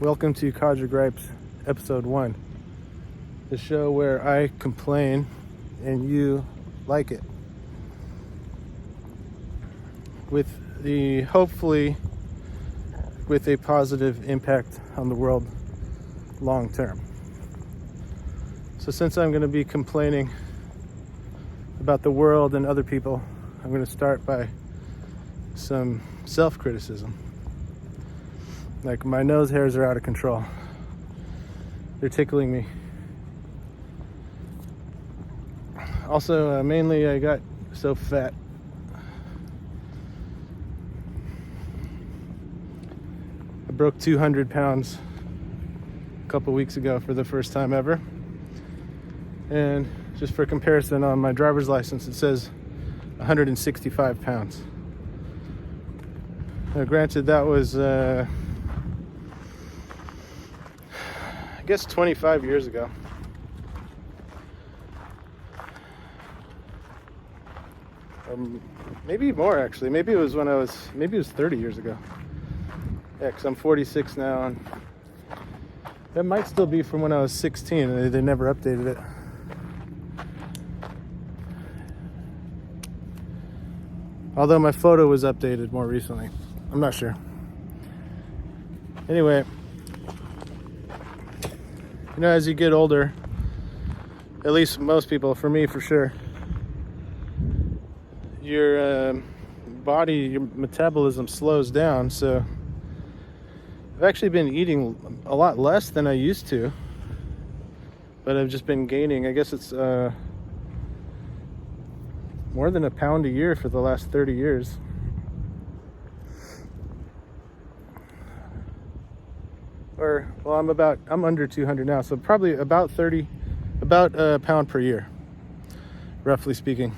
Welcome to Codger Gripes, episode 1. The show where I complain and you like it. Hopefully, with a positive impact on the world long term. So since I'm going to be complaining about the world and other people, I'm going to start by some self-criticism. Like, my nose hairs are out of control. They're tickling me. Also, mainly I got so fat. I broke 200 pounds a couple weeks ago for the first time ever. And just for comparison, on my driver's license it says 165 pounds. Now, granted, that was I guess 25 years ago. Maybe more, actually. Maybe it was 30 years ago. Yeah, because I'm 46 now, and that might still be from when I was 16. They never updated it. Although my photo was updated more recently. I'm not sure. Anyway, as you get older, at least most people, for me for sure, your body, your metabolism slows down. So I've actually been eating a lot less than I used to, but I've just been gaining. I guess it's more than a pound a year for the last 30 years. I'm under 200 now, so probably about a pound per year, roughly speaking.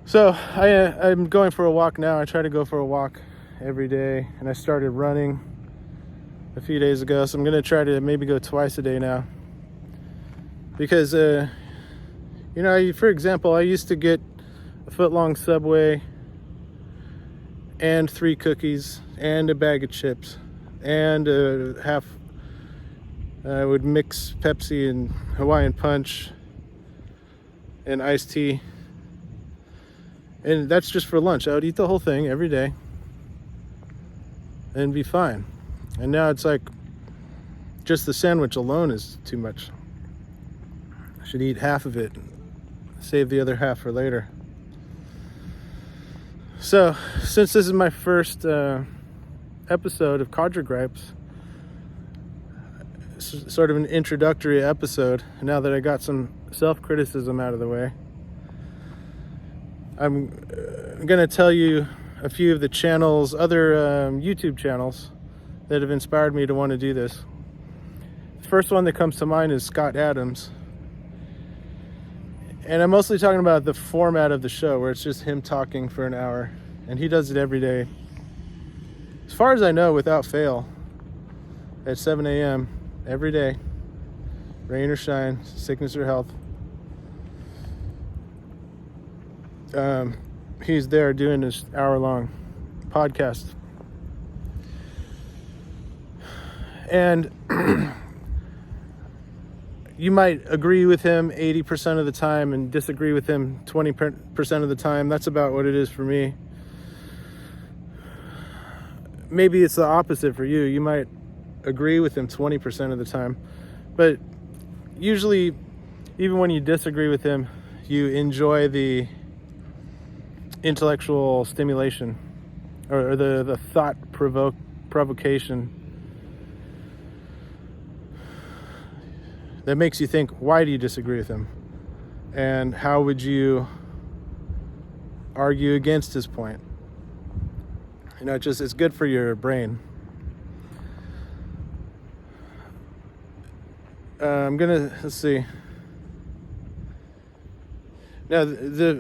So I'm going for a walk now. I try to go for a walk every day, and I started running a few days ago, so I'm going to try to maybe go twice a day now. Because, for example, I used to get a foot-long Subway and 3 cookies and a bag of chips and I would mix Pepsi and Hawaiian Punch and iced tea. And that's just for lunch. I would eat the whole thing every day and be fine. And now it's like just the sandwich alone is too much. I should eat half of it and save the other half for later. So, since this is my first episode of Codger Gripes, sort of an introductory episode, now that I got some self-criticism out of the way, I'm going to tell you a few of the other YouTube channels that have inspired me to want to do this. The first one that comes to mind is Scott Adams. And I'm mostly talking about the format of the show, where it's just him talking for an hour. And he does it every day, as far as I know, without fail, at 7 a.m. every day, rain or shine, sickness or health. He's there doing this hour-long podcast. And you might agree with him 80% of the time and disagree with him 20% of the time. That's about what it is for me. Maybe it's the opposite for you. You might agree with him 20% of the time. But usually, even when you disagree with him, you enjoy the intellectual stimulation or the thought provocation that makes you think, why do you disagree with him? And how would you argue against his point? It's good for your brain. Let's see. Now,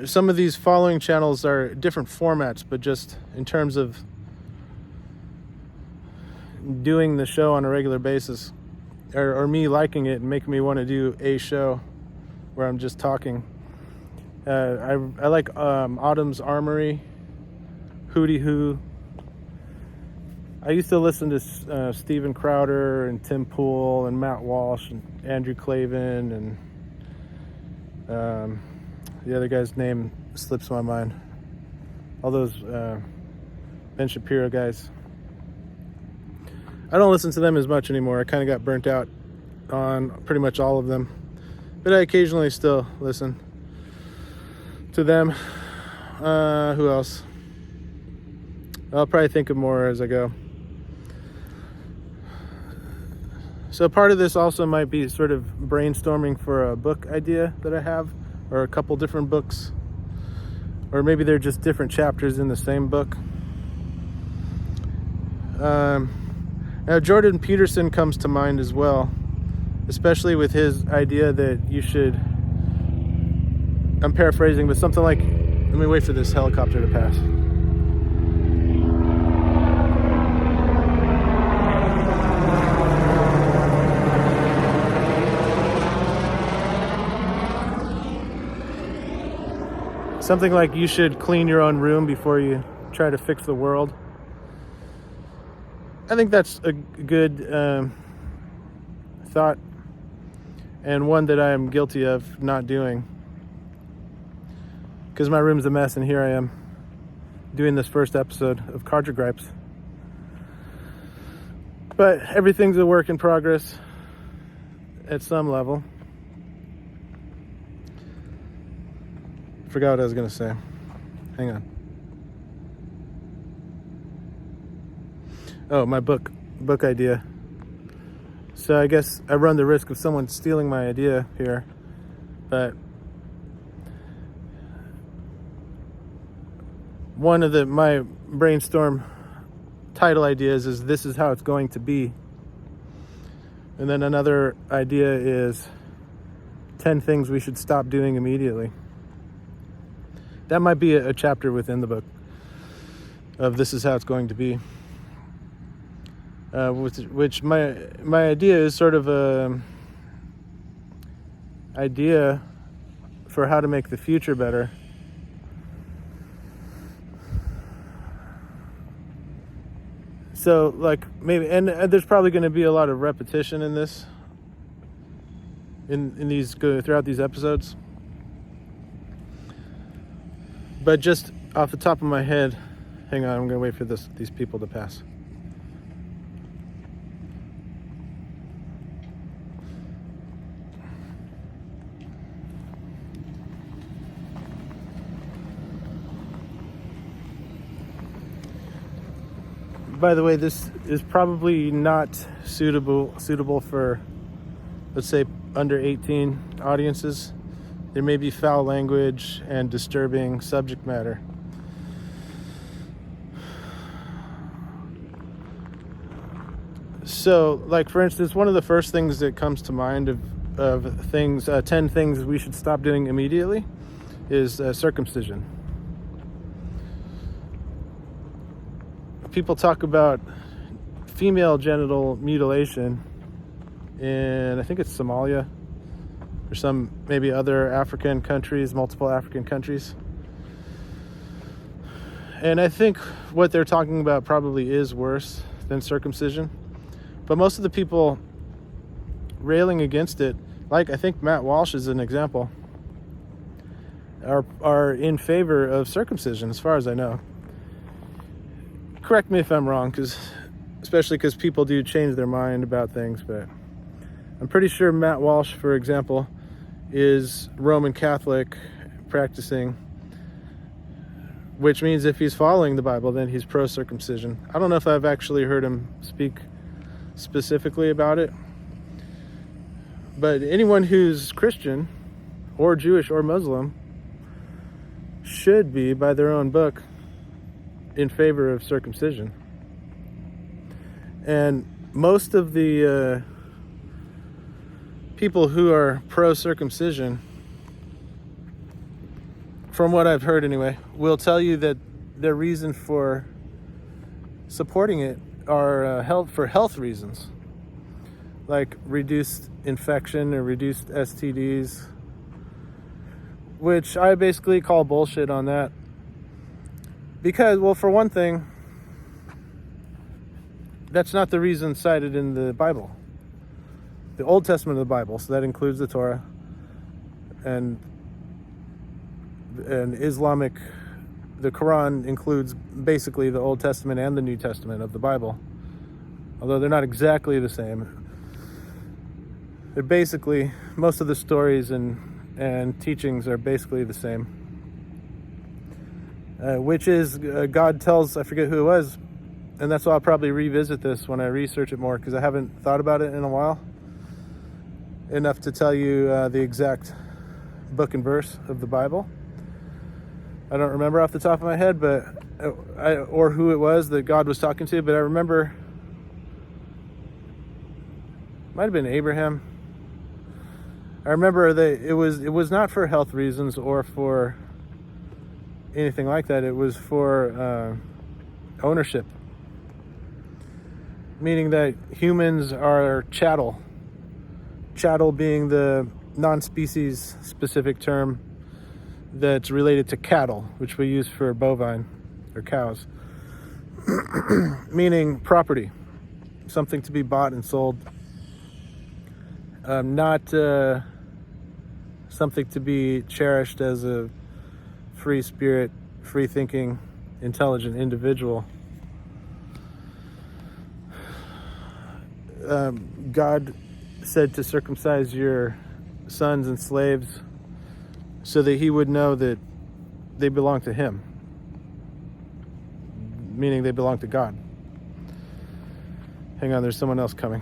some of these following channels are different formats, but just in terms of doing the show on a regular basis, or me liking it and making me want to do a show where I'm just talking. I like Autumn's Armory, Hootie Hoo. I used to listen to Steven Crowder and Tim Pool and Matt Walsh and Andrew Clavin and the other guy's name slips my mind. All those Ben Shapiro guys. I don't listen to them as much anymore. I kind of got burnt out on pretty much all of them, but I occasionally still listen to them. Who else? I'll probably think of more as I go. So part of this also might be sort of brainstorming for a book idea that I have, or a couple different books, or maybe they're just different chapters in the same book. Now Jordan Peterson comes to mind as well, especially with his idea that you should, I'm paraphrasing, but something like, let me wait for this helicopter to pass. Something like you should clean your own room before you try to fix the world. I think that's a good thought, and one that I am guilty of not doing, because my room's a mess, and here I am doing this first episode of Codger Gripes. But everything's a work in progress at some level. Forgot what I was going to say. Hang on. Oh, my book idea. So I guess I run the risk of someone stealing my idea here, but one of my brainstorm title ideas is "This is how it's going to be," and then another idea is 10 things we should stop doing immediately. That might be a chapter within the book of "This is how it's going to be." Which my idea is sort of a idea for how to make the future better. So like maybe, and there's probably going to be a lot of repetition in this, in these throughout these episodes. But just off the top of my head, hang on, I'm going to wait for these people to pass. By the way, this is probably not suitable for, let's say, under 18 audiences. There may be foul language and disturbing subject matter. So, like for instance, one of the first things that comes to mind of things, 10 things we should stop doing immediately, is circumcision. People talk about female genital mutilation in, I think it's Somalia, or some maybe other African countries, multiple African countries. And I think what they're talking about probably is worse than circumcision. But most of the people railing against it, like I think Matt Walsh is an example, are in favor of circumcision, as far as I know. Correct me if I'm wrong, especially because people do change their mind about things, but I'm pretty sure Matt Walsh, for example, is Roman Catholic practicing, which means if he's following the Bible, then he's pro-circumcision. I don't know if I've actually heard him speak specifically about it, but anyone who's Christian or Jewish or Muslim should be, by their own book, in favor of circumcision. And most of the people who are pro-circumcision, from what I've heard anyway, will tell you that their reason for supporting it are for health reasons, like reduced infection or reduced STDs, which I basically call bullshit on that. Because, well, for one thing, that's not the reason cited in the Bible. The Old Testament of the Bible, so that includes the Torah and Islamic, the Quran includes basically the Old Testament and the New Testament of the Bible. Although they're not exactly the same. They're basically, most of the stories and teachings are basically the same. Which is, God tells, I forget who it was, and that's why I'll probably revisit this when I research it more, because I haven't thought about it in a while. Enough to tell you the exact book and verse of the Bible. I don't remember off the top of my head, but or who it was that God was talking to, but I remember, might have been Abraham. I remember that it was not for health reasons or for anything like that. It was for ownership, meaning that humans are chattel. Chattel being the non-species specific term that's related to cattle, which we use for bovine or cows, meaning property, something to be bought and sold, not something to be cherished as a free spirit, free thinking, intelligent individual. God said to circumcise your sons and slaves so that he would know that they belong to him, meaning they belong to God. Hang on, there's someone else coming.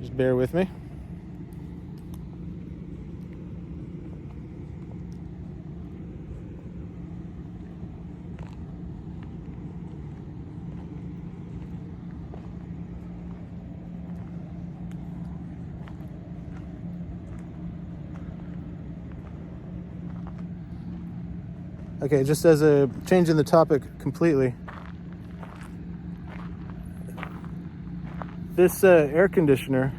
Just bear with me. Okay, just as a change in the topic completely, this air conditioner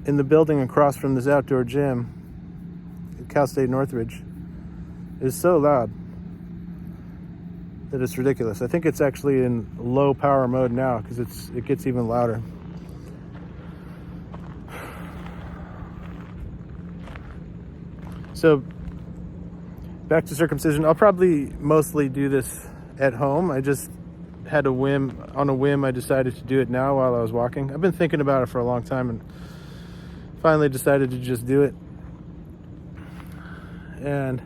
in the building across from this outdoor gym at Cal State Northridge is so loud that it's ridiculous. I think it's actually in low power mode now because it gets even louder. So back to circumcision. I'll probably mostly do this at home. I just had a whim. I decided to do it now while I was walking. I've been thinking about it for a long time and finally decided to just do it. And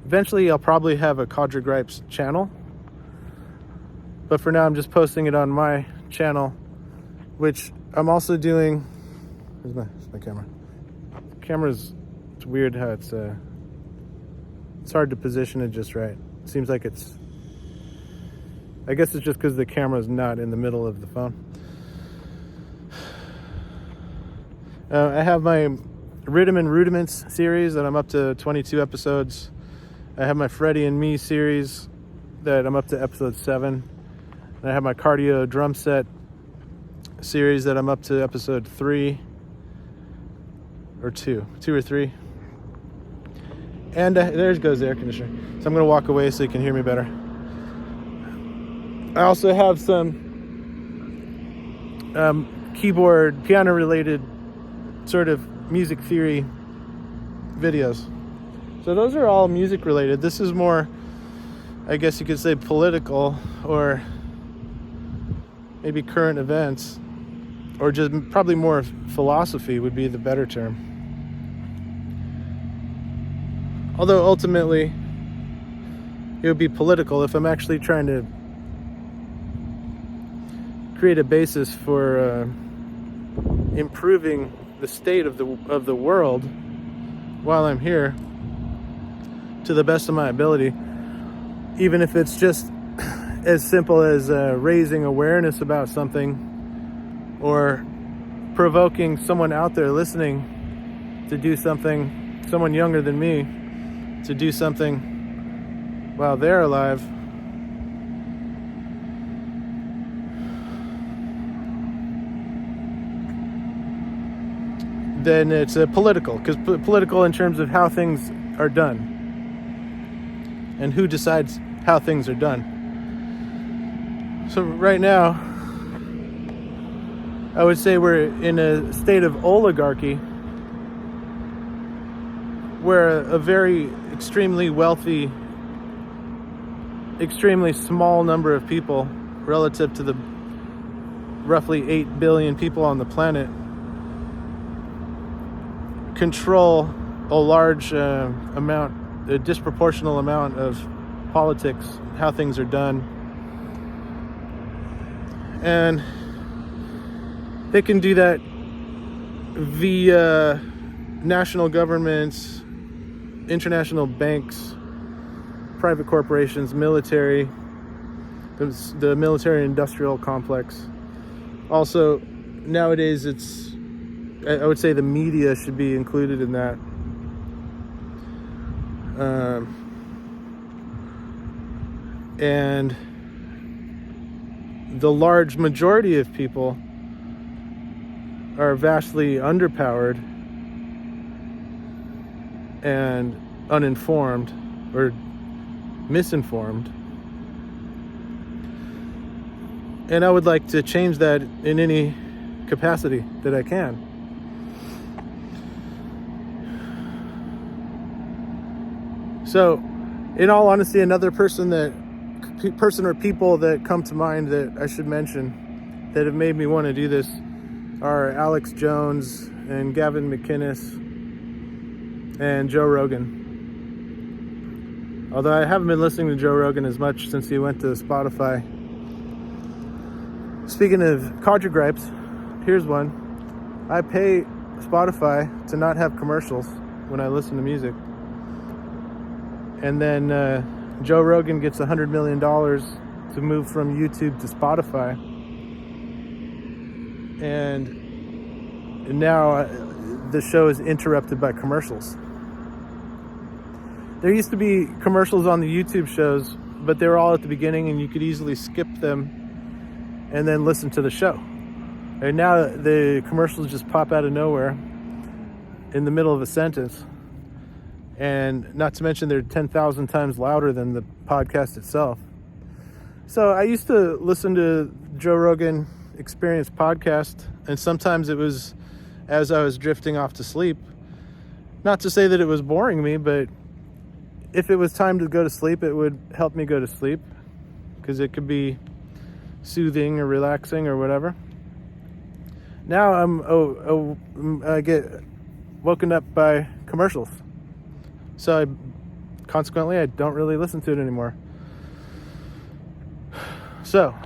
eventually I'll probably have a Codger Gripes channel. But for now I'm just posting it on my channel, which I'm also doing. Where's my camera? It's weird how it's hard to position it just right. It seems like I guess it's just because the camera's not in the middle of the phone. I have my Rhythm and Rudiments series that I'm up to 22 episodes. I have my Freddie and Me series that I'm up to episode 7. And I have my Cardio Drum Set series that I'm up to episode 3 or 2 or 3. And there goes the air conditioner. So I'm going to walk away so you can hear me better. I also have some keyboard, piano-related sort of music theory videos. So those are all music-related. This is more, I guess you could say, political or maybe current events, or just probably more philosophy would be the better term. Although ultimately, it would be political if I'm actually trying to create a basis for improving the state of the world while I'm here to the best of my ability, even if it's just as simple as raising awareness about something or provoking someone out there listening to do something, someone younger than me, to do something while they're alive. Then it's political, because political in terms of how things are done and who decides how things are done. So right now, I would say we're in a state of oligarchy where a very extremely wealthy, extremely small number of people relative to the roughly 8 billion people on the planet control a large a disproportional amount of politics, how things are done. And they can do that via national governments, international banks, private corporations, military, the military industrial complex. Also, nowadays I would say the media should be included in that. And the large majority of people are vastly underpowered and uninformed or misinformed. And I would like to change that in any capacity that I can. So, in all honesty, another person or people that come to mind that I should mention that have made me want to do this are Alex Jones and Gavin McInnes and Joe Rogan. Although I haven't been listening to Joe Rogan as much since he went to Spotify. Speaking of Codger gripes, here's one. I pay Spotify to not have commercials when I listen to music. And then Joe Rogan gets $100 million to move from YouTube to Spotify. And now the show is interrupted by commercials. There used to be commercials on the YouTube shows, but they were all at the beginning and you could easily skip them and then listen to the show. And now the commercials just pop out of nowhere in the middle of a sentence. And not to mention they're 10,000 times louder than the podcast itself. So I used to listen to Joe Rogan Experience podcast, and sometimes it was as I was drifting off to sleep. Not to say that it was boring me, but if it was time to go to sleep, it would help me go to sleep because it could be soothing or relaxing or whatever. Now I get woken up by commercials. So consequently, I don't really listen to it anymore. So, all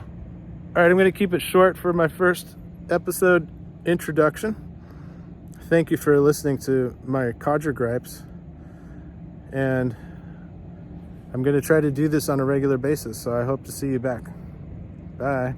right, I'm going to keep it short for my first episode introduction. Thank you for listening to my Codger gripes. And I'm going to try to do this on a regular basis, so I hope to see you back. Bye.